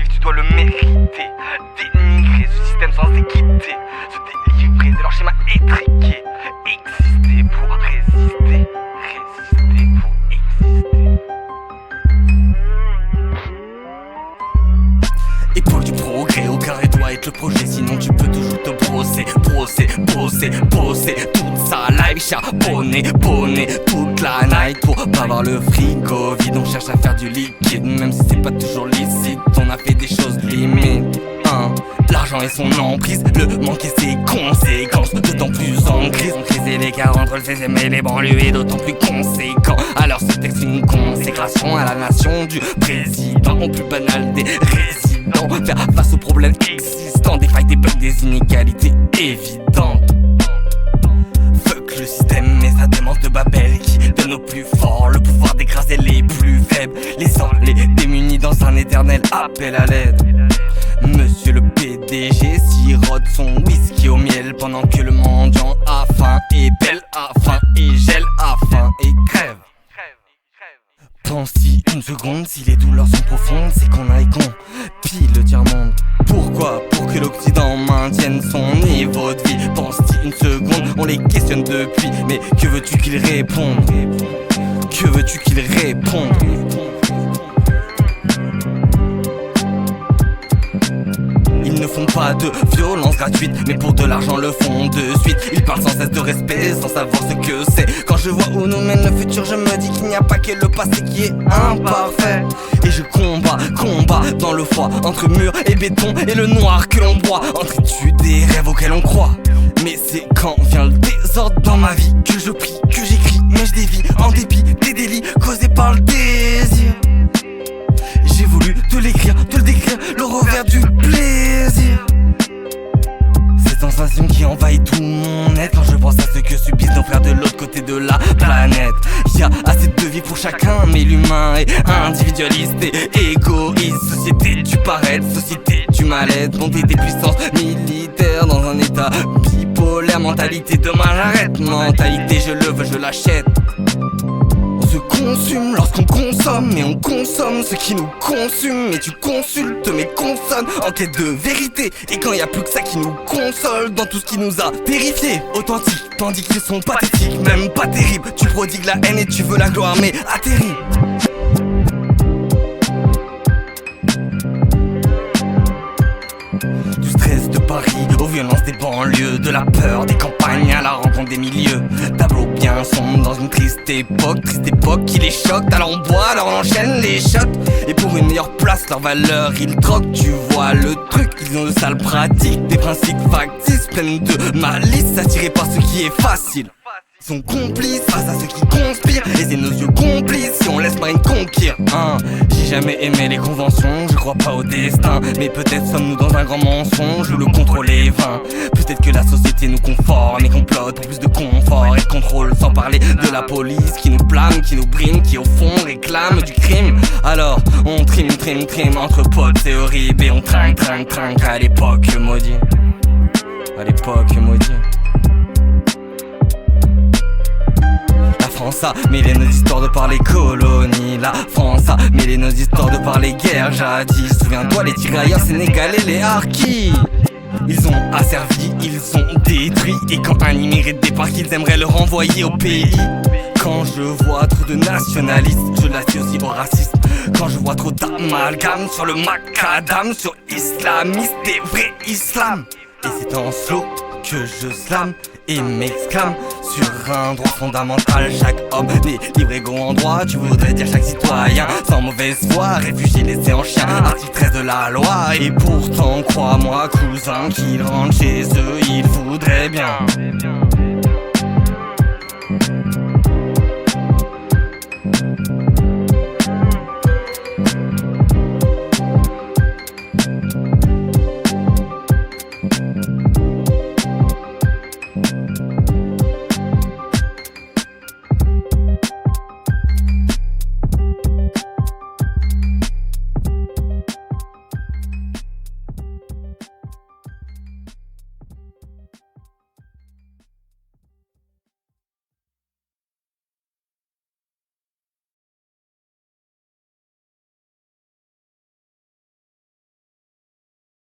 vivre, tu dois le mériter. Dénigrer ce système sans équité, se délivrer de leur schéma étriqué. Exister pour résister, résister pour exister. Époque du progrès, aucun rêve doit être le projet, sinon tu peux toujours te brosser, bosser toute sa life, charbonner, bonnet toute la night pour pas voir le frigo vide. On cherche à faire du liquide, même si c'est pas toujours licite, on a fait des choses limites. L'argent et son emprise, le manque et ses conséquences, d'autant plus en crise. On crise l'écart entre le 16e et les banlieues est d'autant plus conséquent. Alors ce texte une consécration à la nation du président, au plus banal des résidents. Faire face aux problèmes existants, des failles, des bugs, des inégalités évidentes. Fuck le système et sa démence de Babel qui donne aux plus forts le pouvoir d'écraser les plus faibles, laissant les démunis dans un éternel appel à l'aide. Monsieur le PDG sirote son whisky au miel pendant que le mendiant a faim et belle a faim et gèle a faim et crève. Pense-y une seconde, si les douleurs sont profondes, c'est qu'on aille con pile le tiers-monde. Pourquoi? Pour que l'Occident maintienne son niveau de vie. Pense-y une seconde, on les questionne depuis, mais que veux-tu qu'ils répondent? Que veux-tu qu'ils répondent? Ils ne font pas de violence gratuite, mais pour de l'argent le font de suite. Ils parlent sans cesse de respect, sans savoir ce que c'est. Quand je vois où nous mène le futur, je me dis qu'il n'y a pas que le passé qui est imparfait. Et je combat dans le froid, entre mur et béton et le noir que l'on boit, entre études des rêves auxquels on croit. Mais c'est quand vient le désordre dans ma vie que je prie, que j'écris, mais je dévie en dépit des délits causés par le désir. J'ai voulu te l'écrire, te le décrire, le revers du plaisir. Cette sensation qui envahit tout mon être quand je pense à ce que subissent nos frères de l'autre côté de la planète. Y'a assez de vie pour chacun, mais l'humain est individualiste et égoïste. Société du paraître, société du mal-être, montée des puissances militaires dans un état bipolaire. Mentalité demain j'arrête, mentalité je le veux, je l'achète. On se consume lorsqu'on consomme, mais on consomme ce qui nous consume. Et tu consultes mes consonnes en quête de vérité. Et quand y a plus que ça qui nous console dans tout ce qui nous a terrifiés, authentiques, tandis qu'ils sont pathétiques, même pas terribles. Tu prodigues la haine et tu veux la gloire, mais atterris. Du stress de Paris aux violences des banlieues, de la peur des campagnes à la rencontre des milieux. Tableau bien sombre dans une triste époque qui les choque. Alors on boit, alors on enchaîne les shots. Et pour une meilleure place, leur valeur ils troquent. Tu vois le truc, ils ont de sales pratiques, des principes factices pleines de malice, attirés par ce qui est facile. Ils sont complices face à ceux qui conspirent, et c'est nos yeux complices si on laisse Marine conquérir. J'ai jamais aimé les conventions, je crois pas au destin. Mais peut-être sommes-nous dans un grand mensonge où le contrôle est vain. Peut-être que la société nous conforme et complote pour plus de confort et de contrôle. Sans parler de la police qui nous blâme, qui nous brime, qui au fond réclame du crime. Alors on trime entre potes, c'est horrible. Et on trinque à l'époque maudite. À l'époque maudite. La France a mêlé nos histoires de par les colonies. La France a mêlé nos histoires de par les guerres jadis. Souviens-toi les tirailleurs sénégalais, les harkis. Ils ont asservi, ils ont détruit. Et quand un immigré débarque, ils aimeraient le renvoyer au pays. Quand je vois trop de nationalistes, je l'associe au racisme. Quand je vois trop d'amalgame sur le macadam, sur islamistes, des vrais islam. Et c'est en slow que je slame et m'exclame sur un droit fondamental. Chaque homme n'est libre égaux en droit. Tu voudrais dire chaque citoyen sans mauvaise foi, réfugié laissé en chien, article 13 de la loi. Et pourtant crois-moi cousin qu'ils rentrent chez eux, ils voudraient bien.